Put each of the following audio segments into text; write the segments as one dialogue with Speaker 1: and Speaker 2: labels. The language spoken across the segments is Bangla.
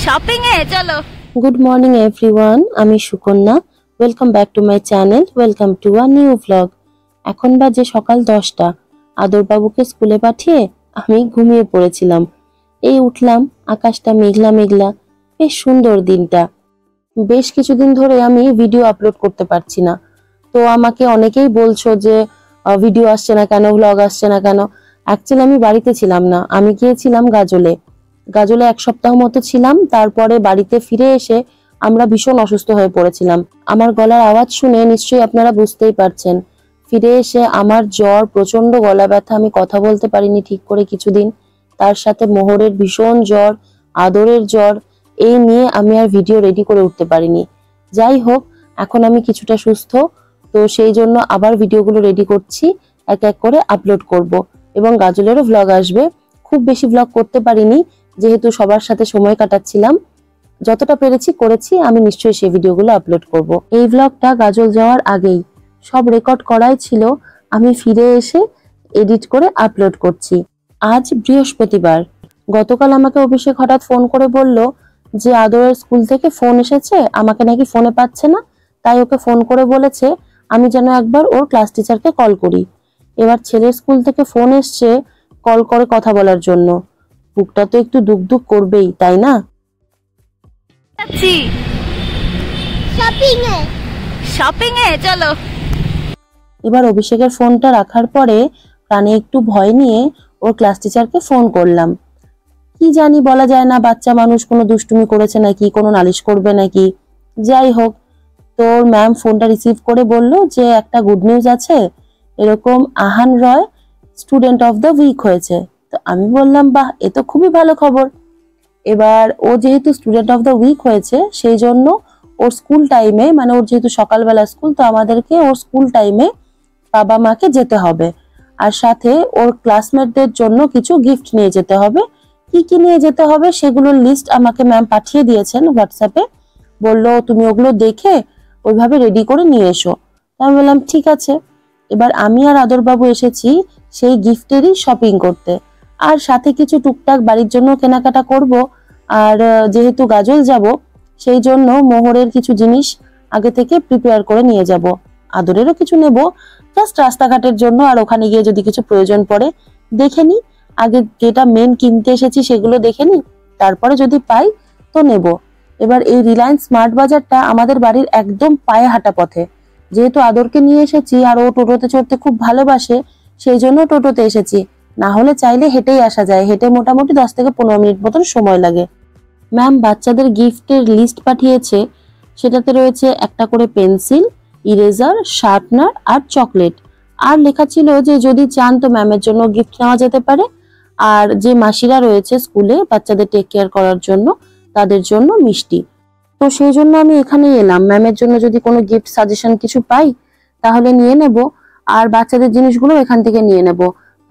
Speaker 1: শপিং এ চলো।
Speaker 2: গুড মর্নিং এভরিওয়ান, আমি Sukanya. Welcome back to my channel, welcome to a new blog. এখন বাজে সকাল 10টা। আদরবাবুকে স্কুলে পাঠিয়ে আমি ঘুমিয়ে পড়েছিলাম। এই উঠলাম, আকাশটা মেঘলা মেঘলা, বেশ সুন্দর দিনটা। বেশ কিছুদিন ধরে আমি ভিডিও আপলোড করতে পারছি না, তো আমাকে অনেকেই বলছো যে ভিডিও আসছে না কেন, ব্লগ আসছে না কেন। অ্যাকচুয়ালি আমি বাড়িতে ছিলাম না, আমি গিয়েছিলাম গাজলে। গাজলে 1 সপ্তাহ মতো ছিলাম। তারপরে বাড়িতে ফিরে এসে আমরা ভীষণ অসুস্থ হয়ে পড়েছিলাম। আমার গলার আওয়াজ শুনে নিশ্চয়ই আপনারা বুঝতেই পারছেন। ফিরে এসে আমার জ্বর, প্রচন্ড গলা ব্যথা, আমি কথা বলতে পারিনি ঠিক করে কিছুদিন। তার সাথে মোহরের ভীষণ জ্বর, আদরের জ্বর, এই নিয়ে আমি আর ভিডিও রেডি করে উঠতে পারিনি। যাই হোক, এখন আমি কিছুটা সুস্থ, তো সেই জন্য আবার ভিডিওগুলো রেডি করছি, এক এক করে আপলোড করব এবং গাজলেরও ভ্লগ আসবে। খুব বেশি ভ্লগ করতে পারিনি, যেহেতু সবার সাথে সময় কাটাচ্ছিলাম। যতটা পেরেছি করেছি, আমি নিশ্চয়ই সেই ভিডিওগুলো আপলোড করব। এই ভ্লগটা গাজল যাওয়ার আগেই সব রেকর্ড করাই ছিল, আমি ফিরে এসে এডিট করে আপলোড করছি। আজ বৃহস্পতিবার। গতকাল আমাকে অভিষেক হঠাৎ ফোন করে বলল যে আদরের স্কুল থেকে ফোন এসেছে, আমাকে নাকি ফোনে পাচ্ছে না, তাই ওকে ফোন করে বলেছে আমি যেন একবার ওর ক্লাস টিচারকে কল করি। এবার ছেলের স্কুল থেকে ফোন এসছে কল করে কথা বলার জন্য, বুকটা তো একটু দুক দুক করবেই, তাই না?
Speaker 1: শপিং এ চলো।
Speaker 2: এবার অভিষেকের ফোনটা রাখার পরে প্রাণে একটু ভয় নিয়ে ওর ক্লাস টিচারকে ফোন করলাম। কি জানি, বলা যায় না, বাচ্চা মানুষ কোনো দুষ্টুমি করেছে নাকি, কোনো নালিশ করবে নাকি। যাই হোক, তোর ম্যাম ফোনটা রিসিভ করে বলল যে একটা গুড নিউজ আছে, এরকম আহান রয় স্টুডেন্ট অফ দ্য উইক হয়েছে। তো আমি বললাম বাহ, এ তো খুবই ভালো খবর। এবার ও যেহেতু স্টুডেন্ট অফ দ্য উইক হয়েছে, সেই জন্য ওর স্কুল টাইমে, মানে ওর যেহেতু সকালবেলা স্কুল, তো আমাদেরকে ওর স্কুল টাইমে বাবা মাকে যেতে হবে, আর সাথে ওর ক্লাসমেটদের জন্য কিছু গিফট নিয়ে যেতে হবে। কি কি নিয়ে যেতে হবে সেগুলোর লিস্ট আমাকে ম্যাম পাঠিয়ে দিয়েছেন হোয়াটসঅ্যাপে। বললো তুমি ওগুলো দেখে ওইভাবে রেডি করে নিয়ে এসো। আমি বললাম ঠিক আছে। এবার আমি আর আদরবাবু এসেছি সেই গিফটেরই শপিং করতে, আর সাথে কিছু টুকটাক বাড়ির জন্য কেনাকাটা করব। আর যেহেতু গাজল যাব, সেই জন্য মোহরের কিছু জিনিস আগে থেকে প্রিপেয়ার করে নিয়ে যাব। আদরেরও কিছু নেব, জাস্ট রাস্তাঘাটের জন্য, আর ওখানে গিয়ে যদি কিছু প্রয়োজন পড়ে দেখে নি। আগে যেটা মেন কিনতে এসেছি সেগুলো দেখে নি, তারপরে যদি পাই তো নেব। এবার এই রিলায়েন্স স্মার্ট বাজারটা আমাদের বাড়ির একদম পায়ে হাঁটা পথে। যেহেতু আদরকে নিয়ে এসেছি আর ও টোটোতে চড়তে খুব ভালোবাসে, সেই জন্য টোটোতে এসেছি। না হলে চাইলে হেঁটেই আসা যায়, হেঁটে মোটামুটি 10 থেকে 15 মিনিট মতন সময় লাগে। ম্যাম বাচ্চাদের গিফটের লিস্ট পাঠিয়েছে, সেটাতে রয়েছে একটা করে পেন্সিল, ইরেজার, শার্পনার আর চকলেট। আর লেখা ছিল যে যদি চান তো ম্যামের জন্য গিফট নেওয়া যেতে পারে, আর যে মাসিরা রয়েছে স্কুলে বাচ্চাদের টেক কেয়ার করার জন্য, তাদের জন্য মিষ্টি। তো সেই জন্য আমি এখানেই এলাম, ম্যামের জন্য যদি কোনো গিফট সাজেশন কিছু পাই তাহলে নিয়ে নেব, আর বাচ্চাদের জিনিসগুলো এখান থেকে নিয়ে নেব।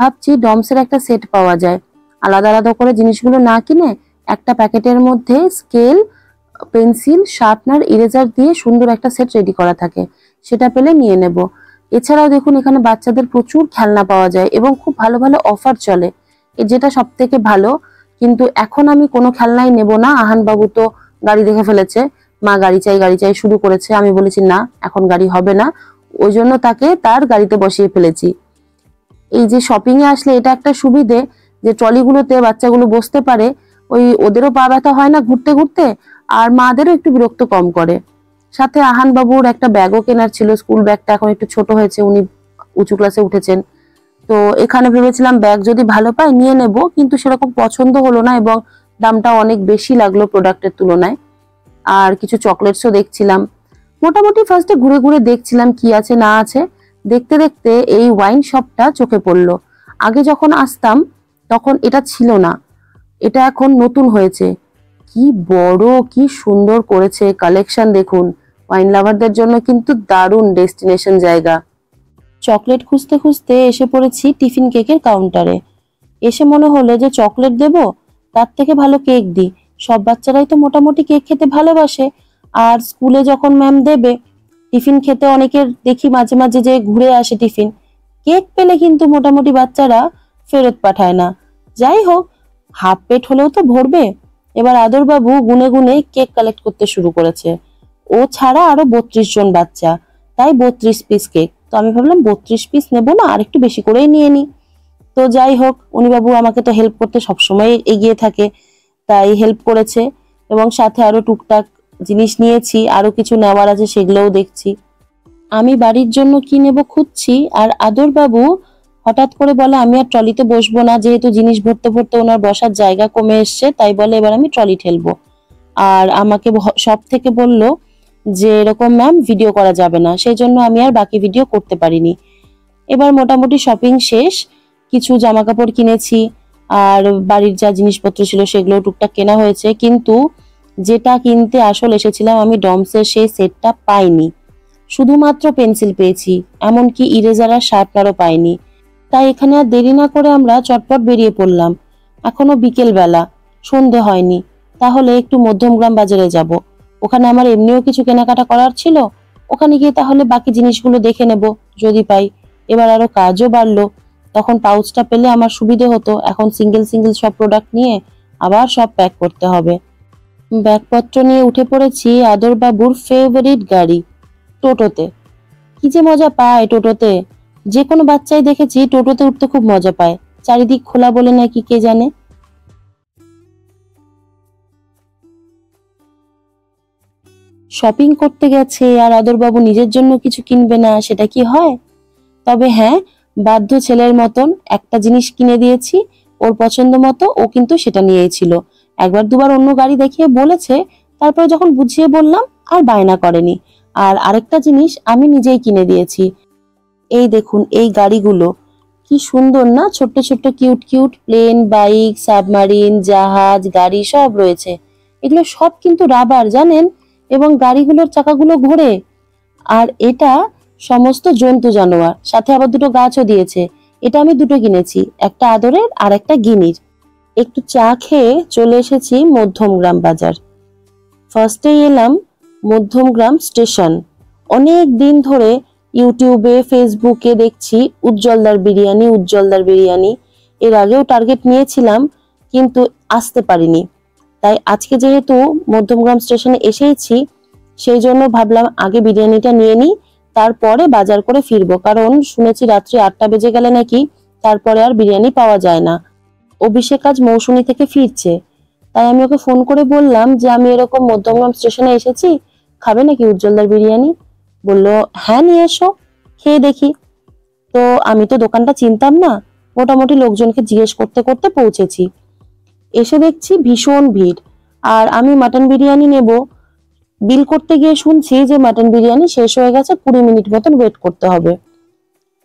Speaker 2: ভাবছি ডমসের একটা সেট পাওয়া যায়, আলাদা আলাদা করে জিনিসগুলো না কিনে একটা প্যাকেটের মধ্যে স্কেল, পেন্সিল, শার্পনার, ইরেজার দিয়ে সুন্দর একটা সেট রেডি করা থাকে, সেটা পেলে নিয়ে নেব। এছাড়াও দেখুন, এখানে বাচ্চাদের প্রচুর খেলনা পাওয়া যায় এবং খুব ভালো ভালো অফার চলে, যেটা সব থেকে ভালো। কিন্তু এখন আমি কোনো খেলনাই নেব না, আহান বাবু তো গাড়ি দেখে ফেলেছে, মা গাড়ি চাই গাড়ি চাই শুরু করেছে। আমি বলেছি না, এখন গাড়ি হবে না, ওই জন্য তাকে তার গাড়িতে বসিয়ে ফেলেছি। এই যে শপিং এ আসলে এটা একটা সুবিধে যে ট্রলিগুলোতে বাচ্চাগুলো বসতে পারে, ওই ওদেরও পা ব্যথা হয় না ঘুরতে ঘুরতে, আর মাদেরও একটু বিরক্ত কম করে। সাথে আহান বাবুর একটা ব্যাগও কেনার ছিল, স্কুল ব্যাগটা এখন একটু ছোট হয়েছে, উনি উঁচু ক্লাসে উঠেছেন। তো এখানে ভেবেছিলাম ব্যাগ যদি ভালো পাই নিয়ে নেব, কিন্তু সেরকম পছন্দ হলো না এবং দামটা অনেক বেশি লাগলো প্রোডাক্টের তুলনায়। আর কিছু চকলেটসও দেখছিলাম। মোটামুটি ফার্স্টে ঘুরে ঘুরে দেখছিলাম কি আছে না আছে। দেখতে দেখতে এই ওয়াইন শপটা চোখে পড়লো। আগে যখন আসতাম তখন এটা ছিল না, এটা এখন নতুন হয়েছে। কি বড়, কি সুন্দর করেছে কালেকশন, দেখুন। ওয়াইন লাভারদের জন্য কিন্তু দারুণ ডেস্টিনেশন জায়গা। চকলেট খুঁজতে খুঁজতে এসে পড়েছি টিফিন কেকের কাউন্টারে। এসে মনে হলো যে চকলেট দেব, তার থেকে ভালো কেক দিই। সব বাচ্চারাই তো মোটামুটি কেক খেতে ভালোবাসে, আর স্কুলে যখন ম্যাম দেবে টিফিন খেতে অনেকের দেখি মাঝে মাঝে যে ঘুরে আসে টিফিন, কেক পেলে কিন্তু মোটামুটি বাচ্চারা ফেরত পাঠায় না। যাই হোক, হাফ পেট হলেও তো ভরবে। এবার আদরবাবু গুনে গুনে কেক কালেক্ট করতে শুরু করেছে। ও ছাড়া আরো 32 জন বাচ্চা, তাই 32 পিস কেক। তো আমি ভাবলাম 32 পিস নেবো না, আর একটু বেশি করেই নিয়ে নি। তো যাই হোক, উনি বাবু আমাকে তো হেল্প করতে সবসময় এগিয়ে থাকে, তাই হেল্প করেছে। এবং সাথে আরো টুকটাক জিনিস নিয়েছি, আরো কিছু নেওয়ার আছে সেগুলোও দেখছি। আমি বাড়ির জন্য কি নেব খুঁজছি, আর আদরবাবু হঠাৎ করে বলে আমি আর ট্রলিতে বসবো না, যেহেতু জিনিস ভরতে ভরতে ওনার বসার জায়গা কমে এসছে, তাই বলে এবার আমি ট্রলি ঠেলবো। আর আমাকে সব থেকে বলল যে এরকম ম্যাম ভিডিও করা যাবে না, সেই জন্য আমি আর বাকি ভিডিও করতে পারিনি। এবার মোটামুটি শপিং শেষ, কিছু জামা কাপড় কিনেছি, আর বাড়ির যা জিনিসপত্র ছিল সেগুলো টুকটাক কেনা হয়েছে। কিন্তু যেটা কিনতে আসল এসেছিলাম আমি, ডমসের সেই সেটটা পাইনি। শুধুমাত্র পেন্সিল পেয়েছি, এমনকি ইরেজার আর শার্পনারও পাইনি। তাই এখানে আর দেরি না করে আমরা চটপট বেরিয়ে পড়লাম। এখনো বিকেল বেলা, সন্ধে হয়নি, তাহলে একটু মধ্যমগ্রাম বাজারে যাব। ওখানে আমার এমনিও কিছু কেনাকাটা করার ছিল, ওখানে গিয়ে তাহলে বাকি জিনিসগুলো দেখে নেব যদি পাই। এবার আরো কাজও বাড়লো, তখন পাউচটা পেলে আমার সুবিধে হতো। এখন সিঙ্গেল সিঙ্গেল সব প্রোডাক্ট নিয়ে আবার সব প্যাক করতে হবে। ব্যাগপত্র নিয়ে উঠে পড়েছি আদরবাবুর ফেভারিট গাড়ি, টোটোতে। কি যে মজা পায় টোটোতে, যে কোনো বাচ্চাই দেখেছি টোটোতে উঠতে খুব মজা পায়। চারিদিক খোলা বলে নাকি কে জানে। শপিং করতে গেছে আর আদরবাবু নিজের জন্য কিছু কিনবে না, সেটা কি হয়? তবে হ্যাঁ, বাধ্য ছেলের মতন একটা জিনিস কিনে দিয়েছি ওর পছন্দ মতো। ও কিন্তু সেটা নিয়েছিল, একবার দুবার অন্য গাড়ি দেখিয়ে বলেছে, তারপরে যখন বুঝিয়ে বললাম আর বায়না করেনি। আর আরেকটা জিনিস আমি নিজেই কিনে দিয়েছি। এই দেখুন, এই গাড়িগুলো কি সুন্দর না, ছোট্ট ছোট্ট cute cute plane, bike, submarine, জাহাজ, গাড়ি সব রয়েছে। এগুলো সব কিন্তু রাবার জানেন, এবং গাড়িগুলোর চাকাগুলো ঘোরে। আর এটা সমস্ত জন্তু জানোয়ার, সাথে আবার দুটো গাছও দিয়েছে। এটা আমি দুটো কিনেছি, একটা আদরের আর একটা গিনির। একটু চা খেয়ে চলে এসেছি মধ্যমগ্রাম বাজার। ফার্স্টেই এলাম মধ্যমগ্রাম স্টেশন। অনেক দিন ধরে ইউটিউবে ফেসবুকে দেখছি উজ্জ্বলদার বিরিয়ানি, উজ্জ্বলদার বিরিয়ানি। এর আগেও টার্গেট নিয়েছিলাম, কিন্তু আসতে পারিনি। তাই আজকে যেহেতু মধ্যমগ্রাম স্টেশনে এসেইছি, সেই জন্য ভাবলাম আগে বিরিয়ানিটা নিয়ে নিই, তারপরে বাজার করে ফিরবো। কারণ শুনেছি রাত্রি 8টা বেজে গেলে নাকি তারপরে আর বিরিয়ানি পাওয়া যায় না। অভিষেক আজ মৌসুমী থেকে ফিরছে, তাই আমি ওকে ফোন করে বললাম যে আমি এরকম মধ্যমগ্রাম স্টেশনে এসেছি, খাবে নাকি উজ্জ্বলদার বিরিয়ানি? বললো হ্যাঁ নিয়ে এসো, খেয়ে দেখি। তো আমি তো দোকানটা চিনতাম না, মোটামুটি লোকজনকে জিজ্ঞেস করতে করতে পৌঁছেছি। এসে দেখছি ভীষণ ভিড়, আর আমি মাটন বিরিয়ানি নেব। বিল করতে গিয়ে শুনছি যে মাটন বিরিয়ানি শেষ হয়ে গেছে, 20 মিনিট মতন ওয়েট করতে হবে।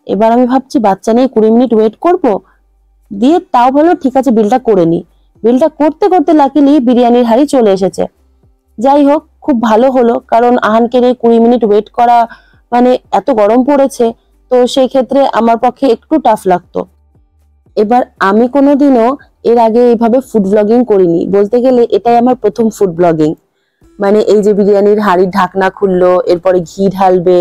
Speaker 2: এবার আমি ভাবছি বাচ্চা নিয়ে 20 মিনিট ওয়েট করব, দিয়ে তাও ভালো, ঠিক আছে বিলটা করে নি। বিলটা করতে করতে লাকিলি বিরিয়ানির হাড়ি চলে এসেছে। যাই হোক, খুব ভালো হলো, কারণ আহানকে নিয়ে 20 মিনিট ওয়েট করা মানে এত গরম পড়েছে, তো সেই ক্ষেত্রে আমার পক্ষে একটু টাফ লাগতো। এবার আমি কোনোদিনও এর আগে এইভাবে ফুড ব্লগিং করিনি, বলতে গেলে এটাই আমার প্রথম ফুড ব্লগিং। মানে এই যে বিরিয়ানির হাড়ির ঢাকনা খুললো, এরপরে ঘি ঢালবে,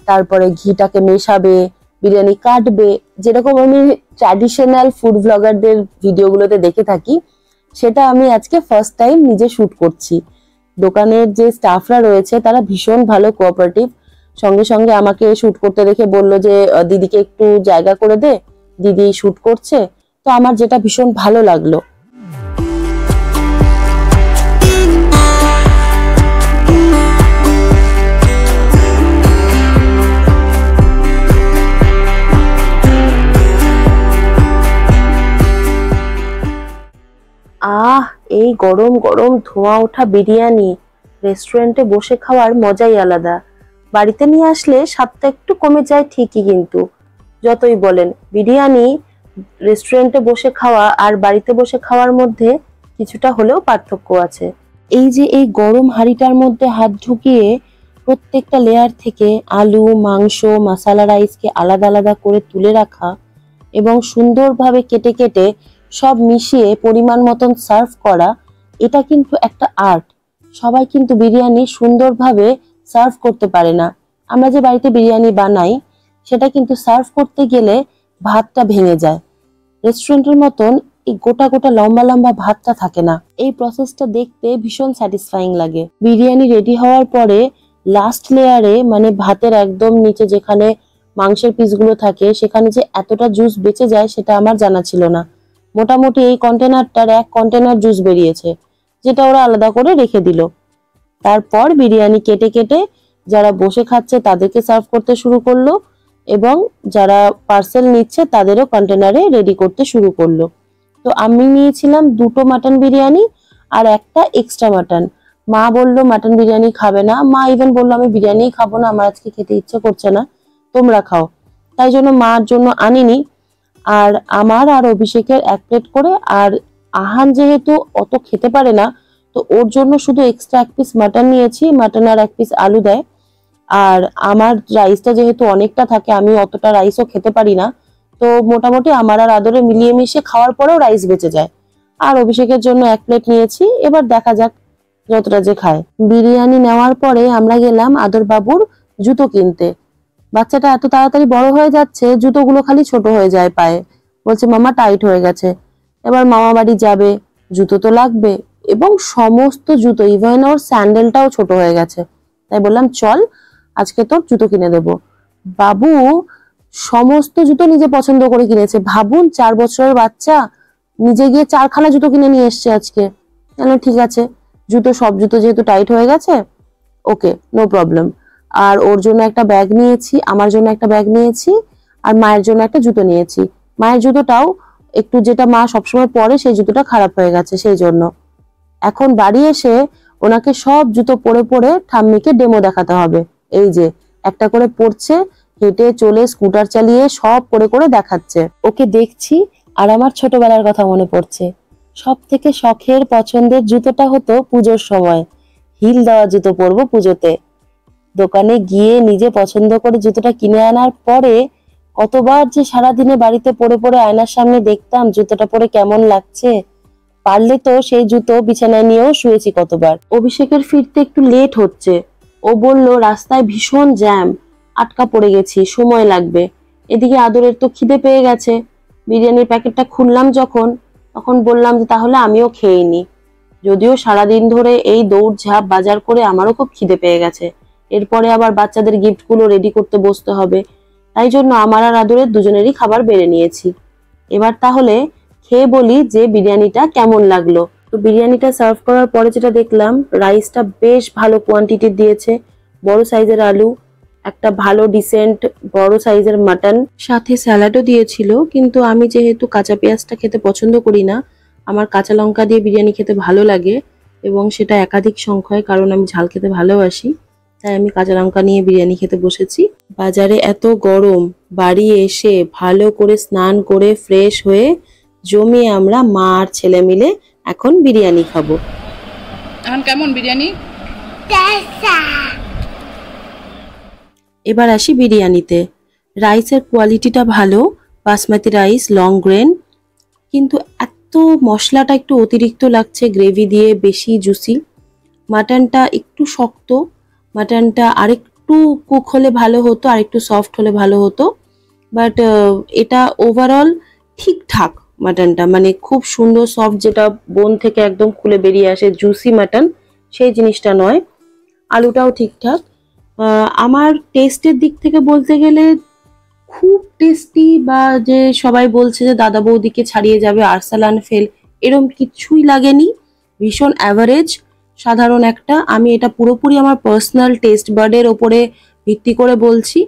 Speaker 2: তারপরে ঘিটাকে মেশাবে, বিরিয়ানি কাটবে, যেরকম আমি ট্র্যাডিশনাল ফুড ব্লগারদের ভিডিওগুলোতে দেখে থাকি, সেটা আমি আজকে ফার্স্ট টাইম নিজে শুট করছি। দোকানের যে স্টাফরা রয়েছে তারা ভীষণ ভালো কোঅপারেটিভ, সঙ্গে সঙ্গে আমাকে শুট করতে দেখে বলল যে দিদিকে একটু জায়গা করে দে, দিদি শুট করছে। তো আমার যেটা ভীষণ ভালো লাগলো। এই গরম গরম ধোঁয়া ওঠা বিরিয়ানি রেস্টুরেন্টে বসে খাওয়ার মজাই আলাদা। বাড়িতে নিয়ে আসলে স্বাদটা একটু কমে যায় ঠিকই, কিন্তু যতই বলেন বিরিয়ানি রেস্টুরেন্টে বসে খাওয়া আর বাড়িতে বসে খাওয়ার মধ্যে কিছুটা হলেও পার্থক্য আছে। এই যে এই গরম হাঁড়িটার মধ্যে হাত ঢুকিয়ে প্রত্যেকটা লেয়ার থেকে আলু, মাংস, মশলা রাইসকে আলাদা আলাদা করে তুলে রাখা এবং সুন্দরভাবে কেটে কেটে সব মিশিয়ে পরিমাণ মতন সার্ভ করা, এটা কিন্তু একটা আর্ট। সবাই কিন্তু বিরিয়ানি সুন্দরভাবে সার্ভ করতে পারে না। আমরা যে বাড়িতে বিরিয়ানি বানাই, সেটা কিন্তু সার্ভ করতে গেলে ভাতটা ভেঙে যায়। রেস্টুরেন্টের মতন এই গোটা গোটা লম্বা লম্বা ভাতটা থাকে না। এই প্রসেসটা দেখতে ভীষণ স্যাটিসফাইং লাগে। বিরিয়ানি রেডি হওয়ার পরে লাস্ট লেয়ারে মানে ভাতের একদম নিচে যেখানে মাংসের পিসগুলো থাকে সেখানে যে এতটা জুস বেঁচে যায় সেটা আমার জানা ছিল না। মোটামুটি এই কন্টেনারটার 1 কন্টেনার জুস বেরিয়েছে, যেটা ওরা আলাদা করে রেখে দিল। তারপর বিরিয়ানি কেটে কেটে যারা বসে খাচ্ছে তাদেরকে সার্ভ করতে শুরু করলো এবং যারা পার্সেল নিচ্ছে তাদেরও কন্টেনারে রেডি করতে শুরু করলো। তো আমি নিয়েছিলাম 2টো মাটন বিরিয়ানি আর একটা এক্সট্রা মাটন। মা বললো মাটন বিরিয়ানি খাবে না, মা ইভেন বললো আমি বিরিয়ানি খাবো না, আমার আজকে খেতে ইচ্ছে করছে না, তোমরা খাও। তাই জন্য মার জন্য আনিনি। আর আমার আর অভিষেকের 1 প্লেট করে, আর আহান যেহেতু অত খেতে পারে না তো ওর জন্য শুধু এক্সট্রা 1 পিস মাটন নিয়েছি, মাটন আর 1 পিস আলু দেয়। আর আমার রাইসটা যেহেতু অনেকটা থাকে, আমি অতটা রাইসও খেতে পারি না, তো মোটামুটি আমার আর আদরে মিলিয়ে মিশিয়ে খাওয়ার পরেও রাইস বেঁচে যায়। আর অভিষেকের জন্য 1 প্লেট নিয়েছি, এবার দেখা যাক যতটা যে খায়। বিরিয়ানি নেওয়ার পরে আমরা গেলাম আদর বাবুর জুতো কিনতে। বাচ্চাটা এত তাড়াতাড়ি বড় হয়ে যাচ্ছে, জুতোগুলো খালি ছোট হয়ে যায় পায়ে, বলছে মামা টাইট হয়ে গেছে। এবার মামা বাড়ি যাবে, জুতো তো লাগবে, এবং সমস্ত জুতো ইভেন ওর স্যান্ডেলটাও ছোট হয়ে গেছে। তাই বললাম চল আজকে তোর জুতো কিনে দেবো। বাবু সমস্ত জুতো নিজে পছন্দ করে কিনেছে। ভাবুন 4 বছরের বাচ্চা নিজে গিয়ে 4খানা জুতো কিনে নিয়ে এসছে আজকে। ঠিক আছে, সব জুতো যেহেতু টাইট হয়ে গেছে, ওকে নো প্রবলেম। আর ওর জন্য একটা ব্যাগ নিয়েছি, আমার জন্য একটা ব্যাগ নিয়েছি, আর মায়ের জন্য একটা জুতো নিয়েছি। মায়ের জুতোটাও একটু, যেটা মা সবসময় পরে সেই জুতোটা খারাপ হয়ে গেছে, সেই জন্য এখন বাড়ি এসে ওনাকে সব জুতো পরে পরে ঠাম্মিকে ডেমো দেখাতে হবে। এই যে একটা করে পড়ছে, হেঁটে চলে স্কুটার চালিয়ে সব করে করে দেখাচ্ছে। ওকে দেখছি আর আমার ছোটবেলার কথা মনে পড়ছে। সব থেকে শখের পছন্দের জুতোটা হতো পুজোর সময়, হিল দেওয়া জুতো পরবো পুজোতে। দোকানে গিয়ে নিজে পছন্দ করে জুতোটা কিনে আনার পরে কতবার যে সারাদিনে বাড়িতে পরে পরে আয়নার সামনে দেখতাম জুতোটা পরে কেমন লাগছে। পারলে তো সেই জুতো বিছানায় নিয়েও শুয়েছি কতবার। অভিষেকের ফিরতে একটু লেট হচ্ছে, ও বলল রাস্তায় ভীষণ জ্যাম, আটকা পড়ে গেছি, সময় লাগবে। এদিকে আদরের তো খিদে পেয়ে গেছে। বিরিয়ানির প্যাকেটটা খুললাম তখন বললাম যে তাহলে আমিও খেয়ে নি। যদিও সারাদিন ধরে এই দৌড়ঝাঁপ বাজার করে আমারও খুব খিদে পেয়ে গেছে। এরপরে আবার বাচ্চাদের গিফটগুলো রেডি করতে বসতে হবে, তাই জন্য আমার আর আদরের দুজনেরই খাবার বেড়ে নিয়েছি। এবার তাহলে খেয়ে বলি যে বিরিয়ানিটা কেমন লাগলো। তো বিরিয়ানিটা সার্ভ করার পরে যেটা দেখলাম, রাইসটা বেশ ভালো কোয়ান্টিটির দিয়েছে, বড় সাইজের আলু, একটা ভালো ডিসেন্ট বড় সাইজের মাটন, সাথে স্যালাডও দিয়েছিল। কিন্তু আমি যেহেতু কাঁচা পেঁয়াজটা খেতে পছন্দ করি না, আমার কাঁচা লঙ্কা দিয়ে বিরিয়ানি খেতে ভালো লাগে, এবং সেটা একাধিক সংখ্যায়, কারণ আমি ঝাল খেতে ভালোবাসি, তাই আমি কাঁচা লঙ্কা নিয়ে বিরিয়ানি খেতে বসেছি। বাজারে এত গরম, বাড়ি এসে ভালো করে স্নান করে ফ্রেশ হয়ে জমিয়ে আমরা মা আর ছেলে মিলে এখন বিরিয়ানি খাবো।
Speaker 3: এখন কেমন বিরিয়ানি?
Speaker 2: এবার আসি বিরিয়ানিতে। রাইসের কোয়ালিটিটা ভালো, বাসমতি রাইস, লং গ্রেন, কিন্তু এত মশলাটা একটু অতিরিক্ত লাগছে, গ্রেভি দিয়ে বেশি জুসি। মাটনটা একটু শক্ত, মাটনটা আরেকটু কুক হলে ভালো হতো, আরেকটু সফট হলে ভালো হতো। বাট এটা ওভারঅল ঠিকঠাক মাটনটা, মানে খুব সুন্দর সফট, যেটা বোন থেকে একদম খুলে বেরিয়ে আসে জুসি মাটন, সেই জিনিসটা নয়। আলুটাও ঠিকঠাক। আমার টেস্টের দিক থেকে বলতে গেলে খুব টেস্টি, বা যে সবাই বলছে যে দাদা বৌদিকে ছাড়িয়ে যাবে, আরসালান ফেল, এরম কিছুই লাগেনি। ভীষণ অ্যাভারেজ, সাধারণ একটা। আমি এটা পুরোপুরি আমার পার্সোনাল টেস্ট বার্ডের ওপরে ভিত্তি করে বলছি।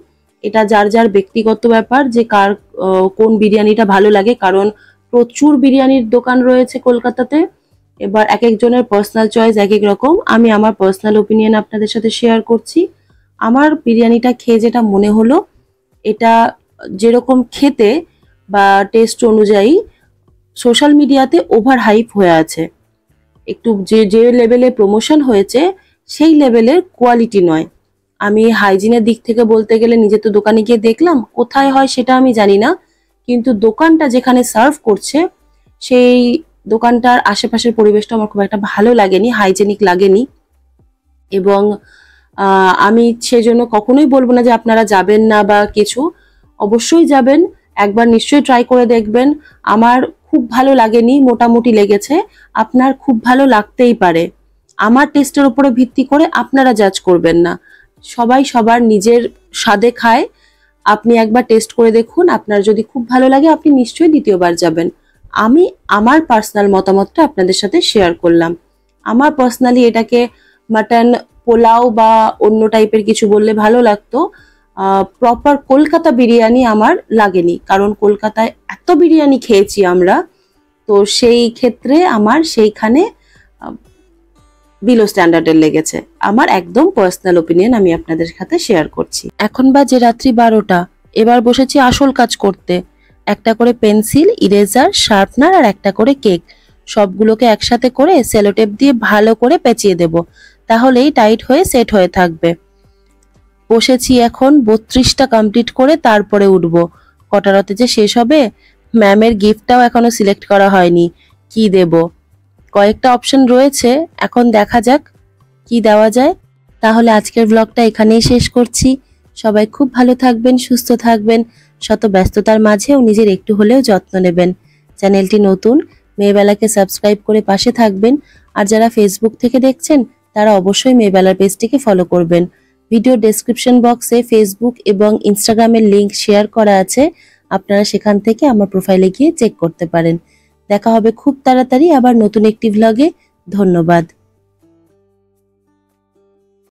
Speaker 2: এটা যার যার ব্যক্তিগত ব্যাপার যে কার কোন বিরিয়ানিটা ভালো লাগে, কারণ প্রচুর বিরিয়ানির দোকান রয়েছে কলকাতাতে। এবার এক একজনের পার্সোনাল চয়েস এক এক রকম। আমি আমার পার্সোনাল ওপিনিয়ন আপনাদের সাথে শেয়ার করছি। আমার বিরিয়ানিটা খেয়ে যেটা মনে হলো, এটা যেরকম খেতে বা টেস্ট অনুযায়ী সোশ্যাল মিডিয়াতে ওভার হাইপ হয়ে আছে। একটু যে লেভেলে প্রমোশন হয়েছে সেই লেভেলের কোয়ালিটি নয়। আমি হাইজিনের দিক থেকে বলতে গেলে নিজে তো দোকানে গিয়ে দেখলাম, কোথায় হয় সেটা আমি জানি না, কিন্তু দোকানটা যেখানে সার্ভ করছে সেই দোকানটার আশেপাশের পরিবেশটা আমার খুব একটা ভালো লাগেনি, হাইজেনিক লাগেনি। এবং আমি সেজন্য কখনোই বলবো না যে আপনারা যাবেন না বা কিছু, অবশ্যই যাবেন, একবার নিশ্চয়ই ট্রাই করে দেখবেন। আমার খুব ভালো লাগেনি, মোটামুটি লেগেছে, আপনার খুব ভালো লাগতেই পারে। আমার টেস্টের উপরে ভিত্তি করে আপনারা জাজ করবেন না। সবাই সবার নিজের স্বাদে খায়। আপনি একবার টেস্ট করে দেখুন, আপনার যদি খুব ভালো লাগে আপনি নিশ্চয়ই দ্বিতীয়বার যাবেন। আমি আমার পার্সোনাল মতামতটা আপনাদের সাথে শেয়ার করলাম। আমার পার্সোনালি এটাকে মাটন পোলাও বা অন্য টাইপের কিছু বললে ভালো লাগতো। প্রপার কলকাতা বিরিয়ানি আমার লাগেনি, কারণ কলকাতায় এত বিরিয়ানি খেয়েছি আমরা, তো সেই ক্ষেত্রে আমার সেইখানে বিলো স্ট্যান্ডার্ডের লেগেছে। আমার একদম পার্সোনাল ওপিনিয়ন আমি আপনাদের সাথে শেয়ার করছি। এখন বাজে রাত্রি 12টা। এবার বসেছি আসল কাজ করতে। একটা করে পেন্সিল, ইরেজার, শার্পনার আর একটা করে কেক, সবগুলোকে একসাথে করে সেলোটেপ দিয়ে ভালো করে পেঁচিয়ে দেব, তাহলেই টাইট হয়ে সেট হয়ে থাকবে। বসেছি এখন 32টা কমপ্লিট করে, তারপরে উঠব। কটা রাতে যে শেষ হবে। ম্যামের গিফটটাও এখনো সিলেক্ট করা হয়নি, কি দেব। কয়েকটা অপশন রয়েছে, এখন দেখা যাক কি দেওয়া যায়। তাহলে আজকের ব্লগটা এখানেই শেষ করছি। সবাই খুব ভালো থাকবেন, সুস্থ থাকবেন, শত ব্যস্ততার মাঝেও নিজের একটু হলেও যত্ন নেবেন। চ্যানেলটি নতুন, মেয়েবেলাকে সাবস্ক্রাইব করে পাশে থাকবেন। আর যারা ফেসবুক থেকে দেখছেন তারা অবশ্যই মেয়েবেলার পেজটিকে ফলো করবেন। ভিডিও ডেসক্রিপশন বক্সে ফেসবুক এবং ইনস্টাগ্রামের লিংক শেয়ার করা আছে, আপনারা সেখান থেকে আমার প্রোফাইলে গিয়ে চেক করতে পারেন। দেখা হবে খুব তাড়াতাড়ি আবার নতুন একটি ভ্লগে। ধন্যবাদ।